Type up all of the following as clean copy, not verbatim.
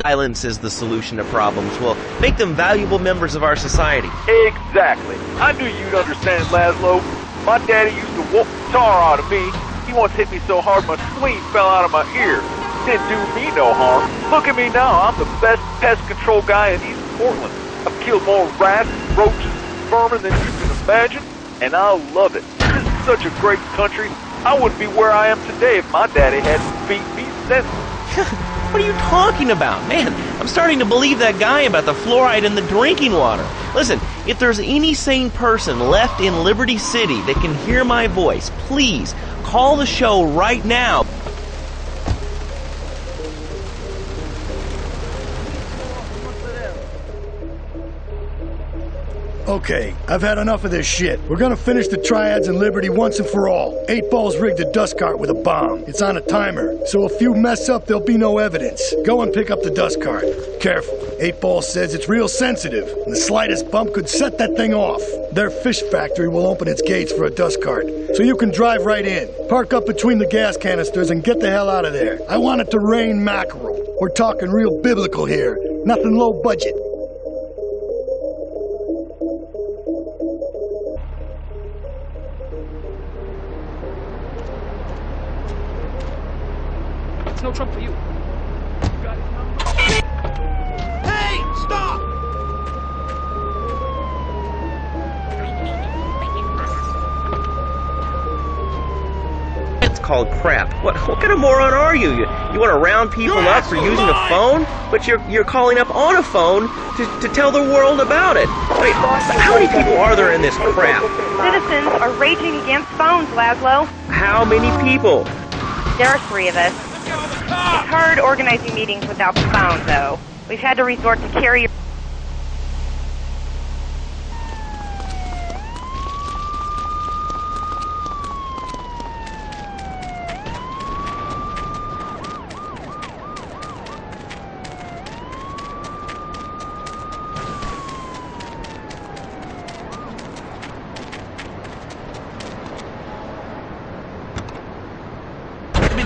Violence is the solution to problems. We'll make them valuable members of our society. Exactly. I knew you'd understand, Laszlo. My daddy used to whoop the tar out of me. He once hit me so hard my spleen fell out of my ear. Didn't do me no harm. Look at me now. I'm the best pest control guy in East Portland. I've killed more rats, roaches, vermin than you can imagine, and I love it. This is such a great country. I wouldn't be where I am today if my daddy hadn't beat me senseless. What are you talking about? Man, I'm starting to believe that guy about the fluoride in the drinking water. Listen, if there's any sane person left in Liberty City that can hear my voice, please call the show right now. Okay, I've had enough of this shit. We're gonna finish the triads in Liberty once and for all. 8 Ball's rigged a dust cart with a bomb. It's on a timer, so if you mess up, there'll be no evidence. Go and pick up the dust cart. Careful. 8 Ball says it's real sensitive, and the slightest bump could set that thing off. Their fish factory will open its gates for a dust cart, so you can drive right in. Park up between the gas canisters and get the hell out of there. I want it to rain mackerel. We're talking real biblical here, nothing low budget. It's no trouble for you. Got his number? Hey, stop! It's called crap. What kind of moron are you? You want to round people up for using a phone? But you're calling up on a phone to tell the world about it. Wait, how many people are there in this crap? Citizens are raging against phones, Laszlo. How many people? There are 3 of us. It's hard organizing meetings without the phone, though. We've had to resort to carrier...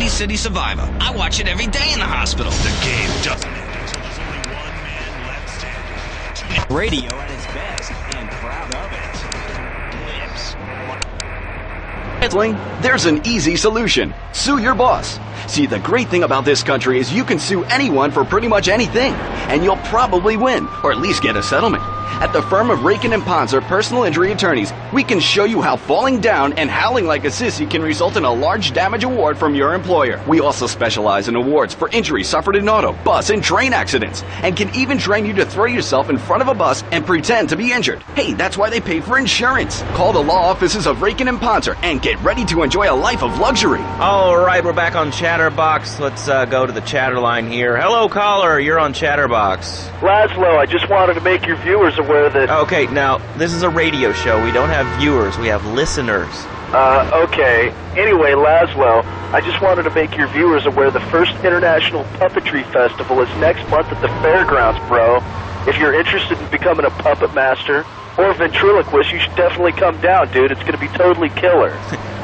City Survivor. I watch it every day in the hospital. The game doesn't end until there's only one man left standing. Radio at its best, and proud of it. There's an easy solution. Sue your boss. See, the great thing about this country is you can sue anyone for pretty much anything, and you'll probably win, or at least get a settlement. At the firm of Rakin & Ponzer Personal Injury Attorneys, we can show you how falling down and howling like a sissy can result in a large damage award from your employer. We also specialize in awards for injuries suffered in auto, bus, and train accidents, and can even train you to throw yourself in front of a bus and pretend to be injured. Hey, that's why they pay for insurance. Call the law offices of Rakin & Ponzer and get ready to enjoy a life of luxury. All right, we're back on Chatterbox. Let's go to the chatter line here. Hello, caller. You're on Chatterbox. Laszlo, I just wanted to make your viewers aware that... Okay, now, this is a radio show. We don't have viewers. We have listeners. Okay. Anyway, Laszlo, I just wanted to make your viewers aware the first International Puppetry Festival is next month at the fairgrounds, bro. If you're interested in becoming a puppet master or a ventriloquist, you should definitely come down, dude. It's going to be totally killer.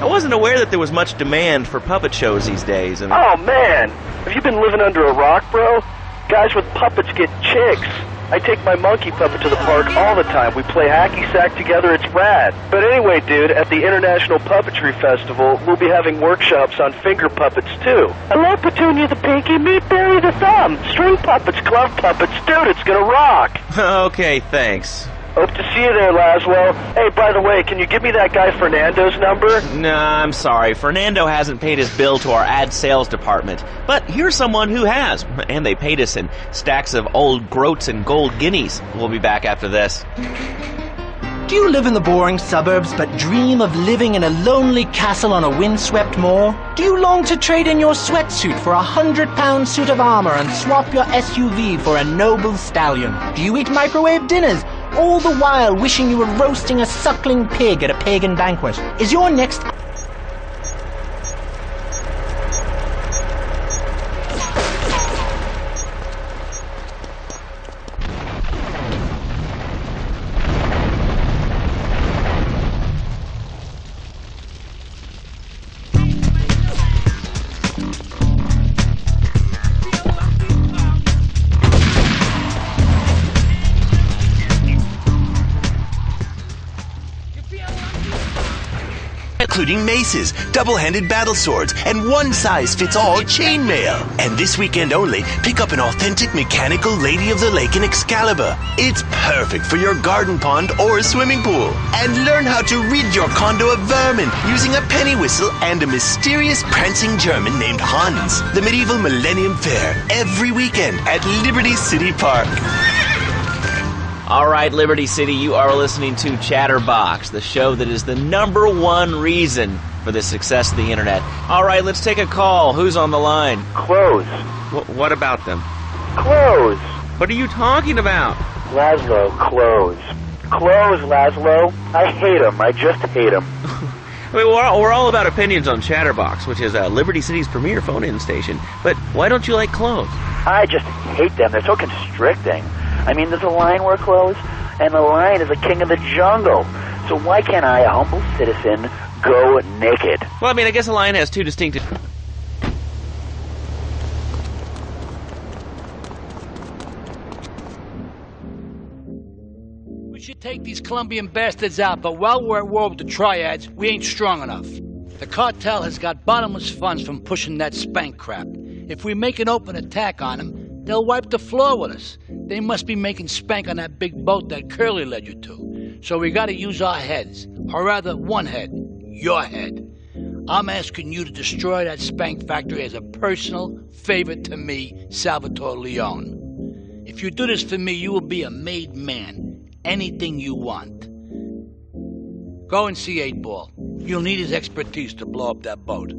I wasn't aware that there was much demand for puppet shows these days. Oh, man. Have you been living under a rock, bro? Guys with puppets get chicks. I take my monkey puppet to the park all the time. We play hacky sack together. It's rad. But anyway, dude, at the International Puppetry Festival, we'll be having workshops on finger puppets, too. Hello, Petunia the Pinky. Meet Barry the Thumb. String puppets, glove puppets. Dude, it's gonna rock. Okay, thanks. Hope to see you there, Laszlo. Hey, by the way, can you give me that guy Fernando's number? Nah, I'm sorry. Fernando hasn't paid his bill to our ad sales department. But here's someone who has, and they paid us in stacks of old groats and gold guineas. We'll be back after this. Do you live in the boring suburbs but dream of living in a lonely castle on a windswept moor? Do you long to trade in your sweatsuit for a £100 suit of armor and swap your SUV for a noble stallion? Do you eat microwave dinners, all the while wishing you were roasting a suckling pig at a pagan banquet? Is your next... including maces, double-handed battle swords, and one-size-fits-all chainmail. And this weekend only, pick up an authentic mechanical Lady of the Lake in Excalibur. It's perfect for your garden pond or swimming pool. And learn how to rid your condo of vermin using a penny whistle and a mysterious prancing German named Hans. The medieval Millennium Fair, every weekend at Liberty City Park. All right, Liberty City, you are listening to Chatterbox, the show that is the #1 reason for the success of the internet. All right, let's take a call. Who's on the line? Clothes. What about them? Clothes. What are you talking about? Laszlo, clothes. Clothes, Laszlo. I hate them. I just hate them. I mean, we're all about opinions on Chatterbox, which is Liberty City's premier phone-in station. But why don't you like clothes? I just hate them. They're so constricting. I mean, there's a lion wear clothes, and the lion is the king of the jungle. So why can't I, a humble citizen, go naked? Well, I mean, I guess a lion has two distinct... We should take these Colombian bastards out, but while we're at war with the triads, we ain't strong enough. The cartel has got bottomless funds from pushing that spank crap. If we make an open attack on them, they'll wipe the floor with us. They must be making spank on that big boat that Curly led you to. So we gotta use our heads. Or rather, one head. Your head. I'm asking you to destroy that spank factory as a personal favor to me, Salvatore Leone. If you do this for me, you will be a made man. Anything you want. Go and see 8-Ball. You'll need his expertise to blow up that boat.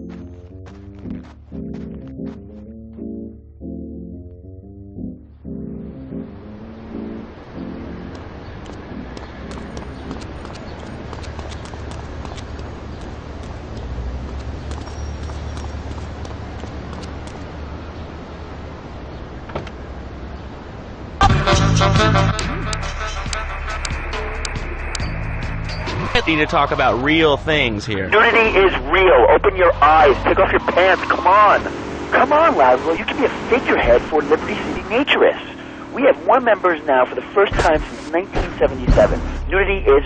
Need to talk about real things here. Nudity is real. Open your eyes. Take off your pants. Come on. Come on, Laszlo. You can be a figurehead for Liberty City Naturists. We have more members now for the first time since 1977. Nudity is...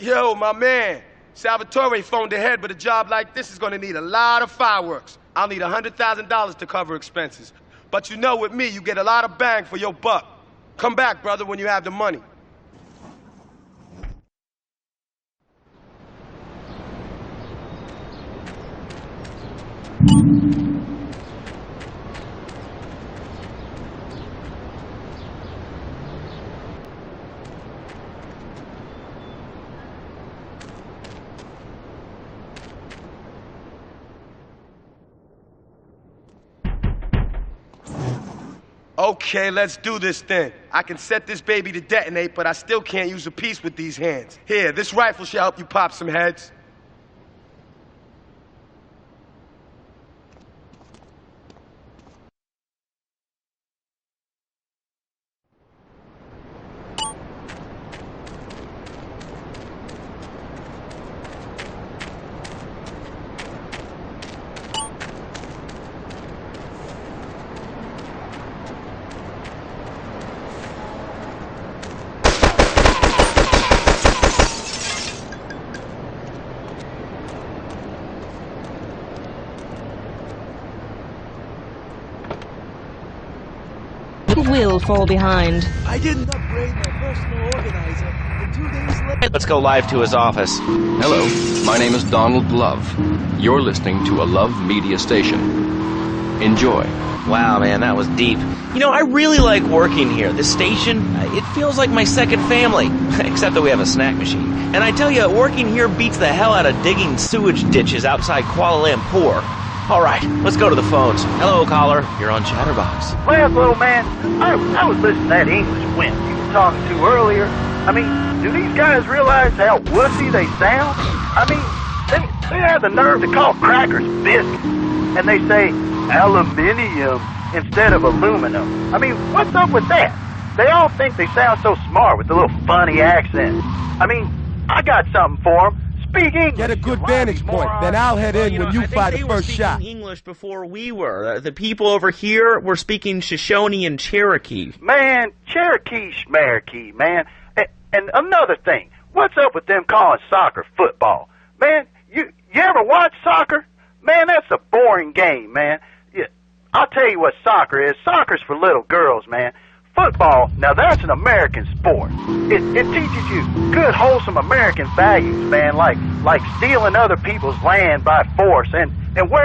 Yo, my man. Salvatore phoned ahead, but a job like this is gonna need a lot of fireworks. I'll need $100,000 to cover expenses. But you know, with me, you get a lot of bang for your buck. Come back, brother, when you have the money. Okay, let's do this then. I can set this baby to detonate, but I still can't use a piece with these hands. Here, this rifle should help you pop some heads. Will fall behind. I didn't upgrade my personal organizer, and 2 days later... Let's go live to his office. Hello, my name is Donald Love. You're listening to a Love Media station. Enjoy. Wow, man, that was deep. You know, I really like working here. This station, it feels like my second family. Except that we have a snack machine. And I tell you, working here beats the hell out of digging sewage ditches outside Kuala Lumpur. All right, let's go to the phones. Hello, caller. You're on Chatterbox. Laszlo, man, I was listening to that English wimp you were talking to earlier. I mean, do these guys realize how wussy they sound? I mean, they have the nerve to call crackers biscuits, and they say aluminium instead of aluminum. I mean, what's up with that? They all think they sound so smart with the little funny accent. I mean, I got something for them. Speak English. Get a good vantage point, then I'll head in when you fire the first shot. They were speaking English before we were. The people over here were speaking Shoshone and Cherokee. Man, Cherokee schmarokee, man. And another thing, what's up with them calling soccer football? Man, you ever watch soccer? Man, that's a boring game, man. I'll tell you what soccer is. Soccer's for little girls, man. Football, now that's an American sport. It teaches you good, wholesome American values, man, like stealing other people's land by force and where...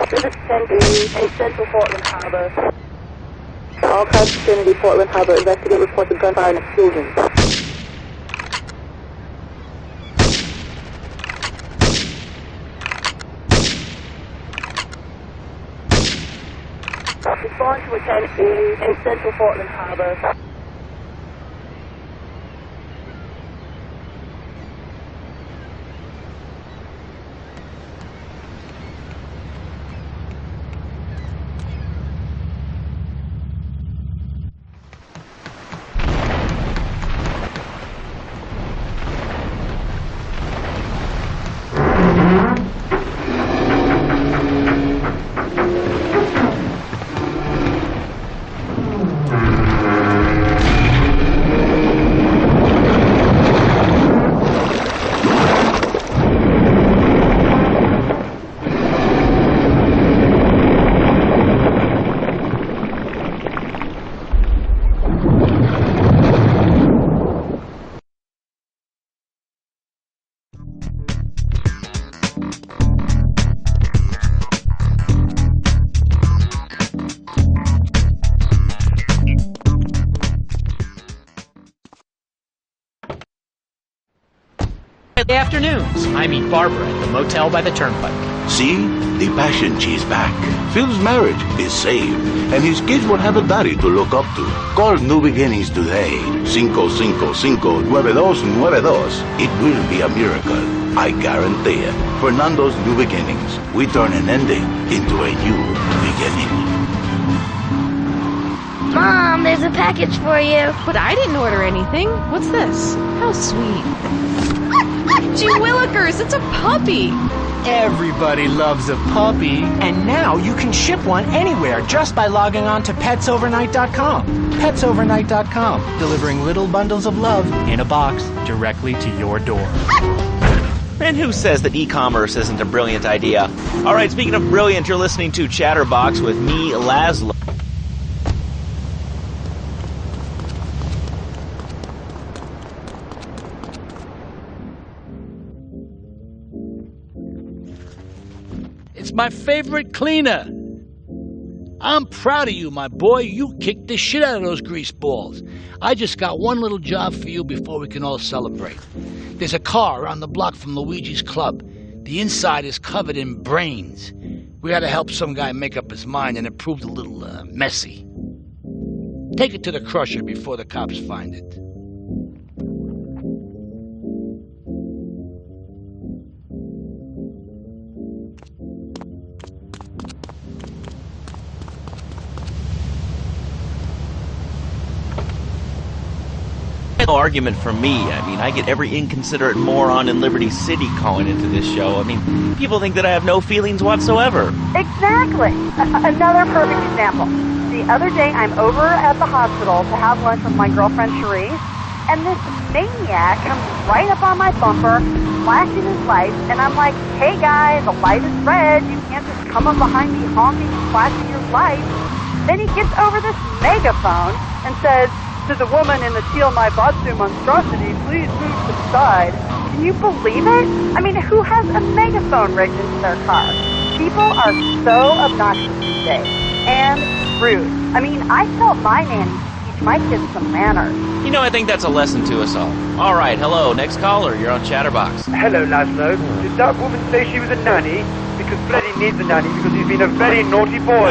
This is 10 in Central Portland Harbor. All cars vicinity Portland Harbor. Investigate reports of gunfire and explosions. Respond to a 10 in Central Portland Harbor. Afternoons. I meet Barbara at the motel by the turnpike. See? The passion she's back. Phil's marriage is saved, and his kids will have a daddy to look up to. Call New Beginnings today. 555-9292. It will be a miracle. I guarantee it. Fernando's New Beginnings. We turn an ending into a new beginning. Mom, there's a package for you. But I didn't order anything. What's this? How sweet. Gee willikers, it's a puppy. Everybody loves a puppy. And now you can ship one anywhere just by logging on to petsovernight.com. Petsovernight.com, delivering little bundles of love in a box directly to your door. And who says that e-commerce isn't a brilliant idea? All right, speaking of brilliant, you're listening to Chatterbox with me, Laszlo. It's my favorite cleaner. I'm proud of you, my boy. You kicked the shit out of those grease balls. I just got one little job for you before we can all celebrate. There's a car around the block from Luigi's club. The inside is covered in brains. We had to help some guy make up his mind, and it proved a little messy. Take it to the crusher before the cops find it. No argument from me. I mean, I get every inconsiderate moron in Liberty City calling into this show. I mean, people think that I have no feelings whatsoever. Exactly. Another perfect example. The other day, I'm over at the hospital to have lunch with my girlfriend Cherie, and this maniac comes right up on my bumper, flashing his lights, and I'm like, hey guy, the light is red, you can't just come up behind me honking and flashing your lights. Then he gets over this megaphone and says, to the woman in the teal my botsu monstrosity, please move to the side. Can you believe it? I mean, who has a megaphone rigged into their car? People are so obnoxious these days. And rude. I mean, I felt my nanny teach my kids some manners. You know, I think that's a lesson to us all. All right, hello, next caller. You're on Chatterbox. Hello, Laszlo. Did that woman say she was a nanny? Because Freddy needs a nanny because he's been a very naughty boy.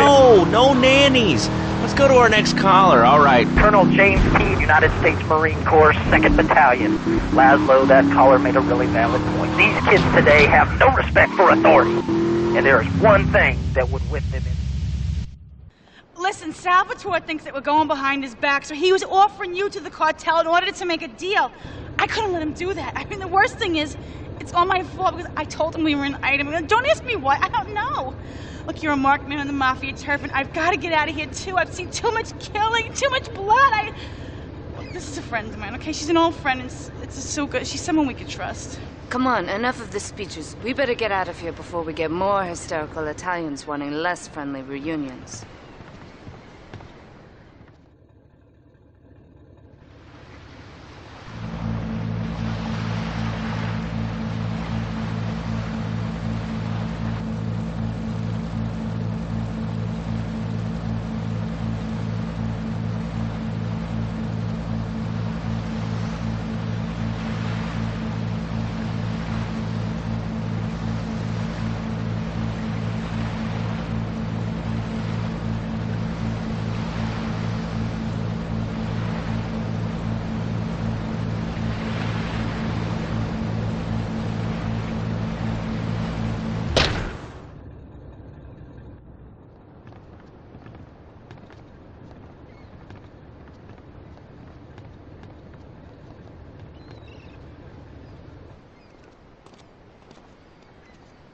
No nannies. Let's go to our next caller. All right. Colonel James P., United States Marine Corps, 2nd Battalion. Laszlo, that caller made a really valid point. These kids today have no respect for authority. And there is one thing that would whip them in. Listen, Salvatore thinks that we're going behind his back, so he was offering you to the cartel in order to make a deal. I couldn't let him do that. I mean, the worst thing is, it's all my fault because I told him we were an item. Don't ask me why. I don't know. Look, you're a marked man on the Mafia turf, and I've got to get out of here, too. I've seen too much killing, too much blood. This is a friend of mine, okay? She's an old friend, and it's so good. She's someone we could trust. Come on, enough of the speeches. We better get out of here before we get more hysterical Italians wanting less friendly reunions.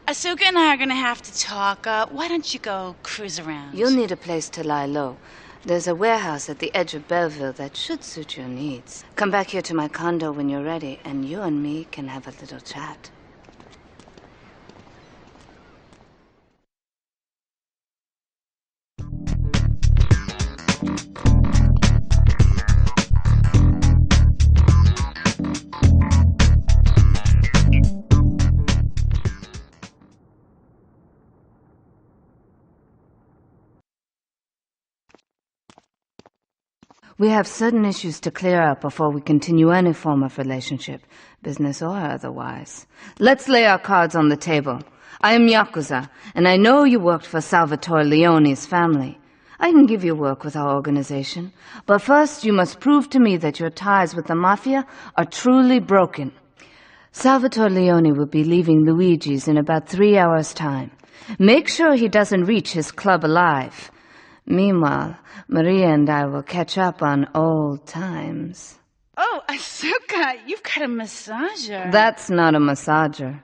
Asuka and I are gonna have to talk. Why don't you go cruise around? You'll need a place to lie low. There's a warehouse at the edge of Belleville that should suit your needs. Come back here to my condo when you're ready, and you and me can have a little chat. We have certain issues to clear up before we continue any form of relationship, business or otherwise. Let's lay our cards on the table. I am Yakuza, and I know you worked for Salvatore Leone's family. I can give you work with our organization, but first you must prove to me that your ties with the Mafia are truly broken. Salvatore Leone will be leaving Luigi's in about 3 hours' time. Make sure he doesn't reach his club alive. Meanwhile, Maria and I will catch up on old times. Oh, Asuka, you've got a massager. That's not a massager.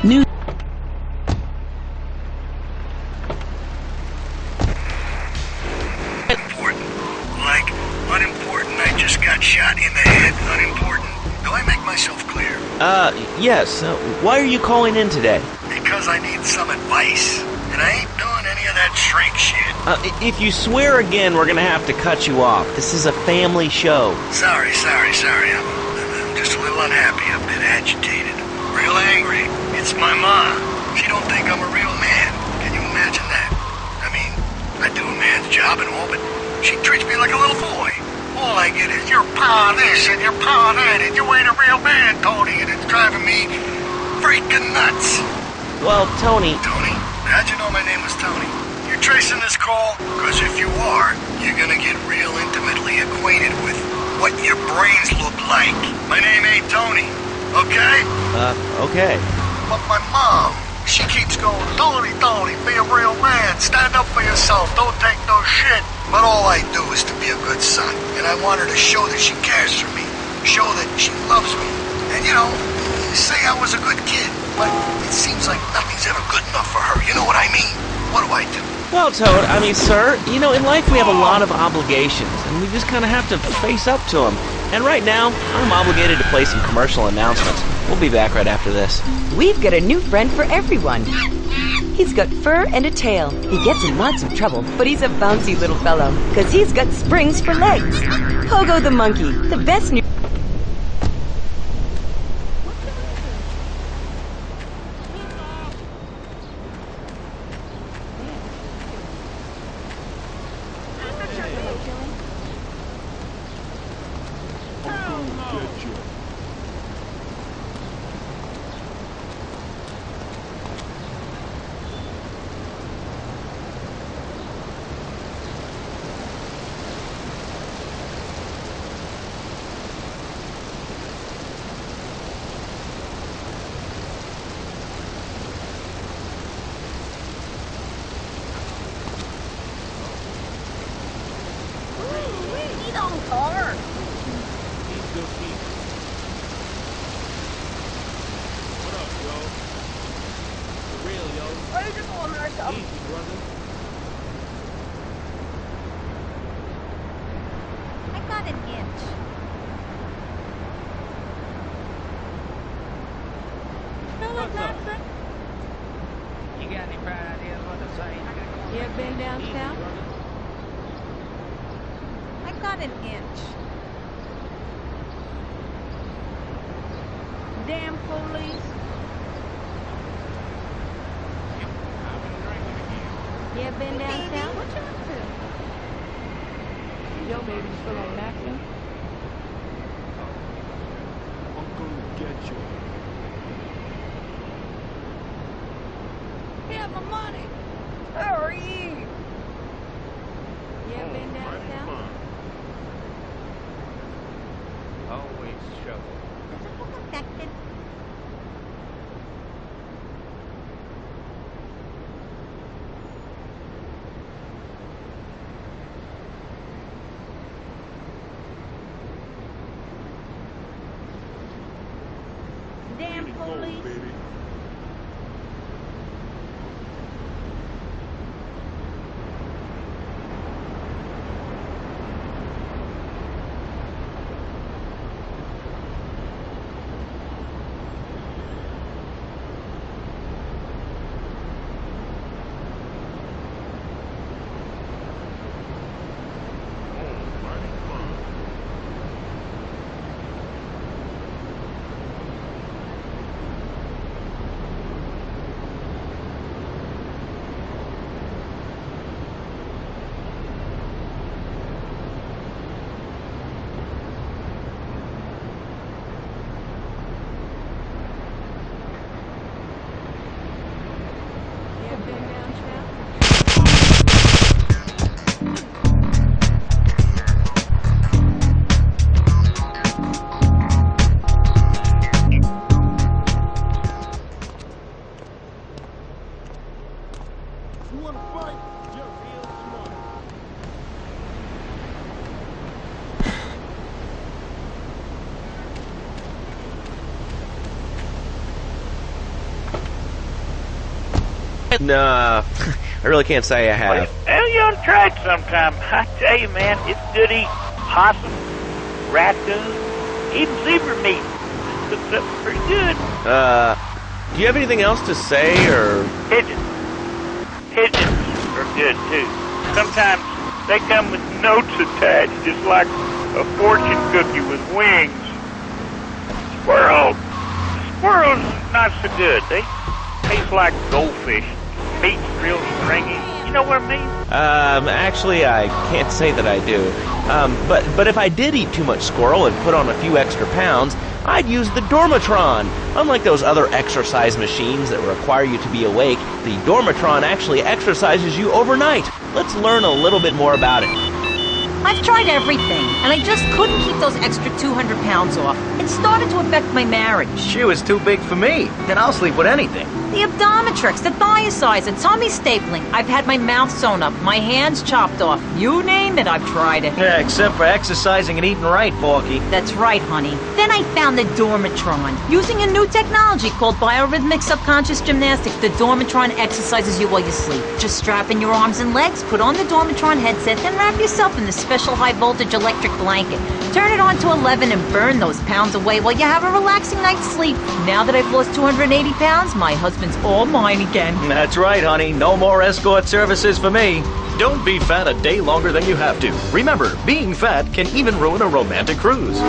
New. Important. Like, unimportant, I just got shot in the head. Unimportant. Do I make myself clear? Yes. Why are you calling in today? Because I need some advice. And I ain't doing any of that shrink shit. If you swear again, we're gonna have to cut you off. This is a family show. Sorry. I'm just a little unhappy, a bit agitated. Real angry. It's my ma. She don't think I'm a real man. Can you imagine that? I mean, I do a man's job and all, but she treats me like a little boy. All I get is your pa this and your pa that, and you ain't a real man, Tony, and it's driving me freaking nuts. Well, Tony... Tony? How'd you know my name was Tony? You tracing this call? Because if you are, you're gonna get real intimately acquainted with what your brains look like. My name ain't Tony, okay? Okay. But my mom, she keeps going, Tony, Tony, be a real man. Stand up for yourself. Don't take no shit. But all I do is to be a good son. And I want her to show that she cares for me. Show that she loves me. And, you know, say I was a good kid. But it seems like nothing's ever good enough for her. You know what I mean? What do I do? Well, Toad, I mean, sir, you know, in life we have a lot of obligations, and we just kind of have to face up to them. And right now, I'm obligated to play some commercial announcements. We'll be back right after this. We've got a new friend for everyone. He's got fur and a tail. He gets in lots of trouble, but he's a bouncy little fellow, because he's got springs for legs. Pogo the monkey, the best new... You got any bright ideas what to say? You ever been downtown? I got an inch. Damn police. You ever been downtown? What you up to? Yo, baby, you feel like maxing? I'm gonna get you. Get my money. Hurry. You ever been downtown? Always shovel. Damn police. Nah, I really can't say I have. Well, you ought to try it sometime. I tell you, man, it's good eating. Possum, raccoon, even zebra meat. Cooks up pretty good. Do you have anything else to say, or? Pigeons. Pigeons are good, too. Sometimes they come with notes attached, just like a fortune cookie with wings. Squirrels. Squirrels not so good. They taste like goldfish. Meat's real stringy. You know what I mean? Actually, I can't say that I do. But if I did eat too much squirrel and put on a few extra pounds, I'd use the Dormatron. Unlike those other exercise machines that require you to be awake, the Dormatron actually exercises you overnight. Let's learn a little bit more about it. I've tried everything, and I just couldn't keep those extra 200 pounds off. It started to affect my marriage. She was too big for me. Then I'll sleep with anything. The Abdometrix, the Thiazides, the tummy stapling. I've had my mouth sewn up, my hands chopped off. You name it, I've tried it. Yeah, except for exercising and eating right, Porky. That's right, honey. Then I found the Dormatron. Using a new technology called biorhythmic subconscious gymnastics, the Dormatron exercises you while you sleep. Just strap in your arms and legs, put on the Dormatron headset, then wrap yourself in the special high-voltage electric blanket. Turn it on to 11 and burn those pounds away while you have a relaxing night's sleep. Now that I've lost 280 pounds, my husband's all mine again. That's right, honey. No more escort services for me. Don't be fat a day longer than you have to. Remember, being fat can even ruin a romantic cruise.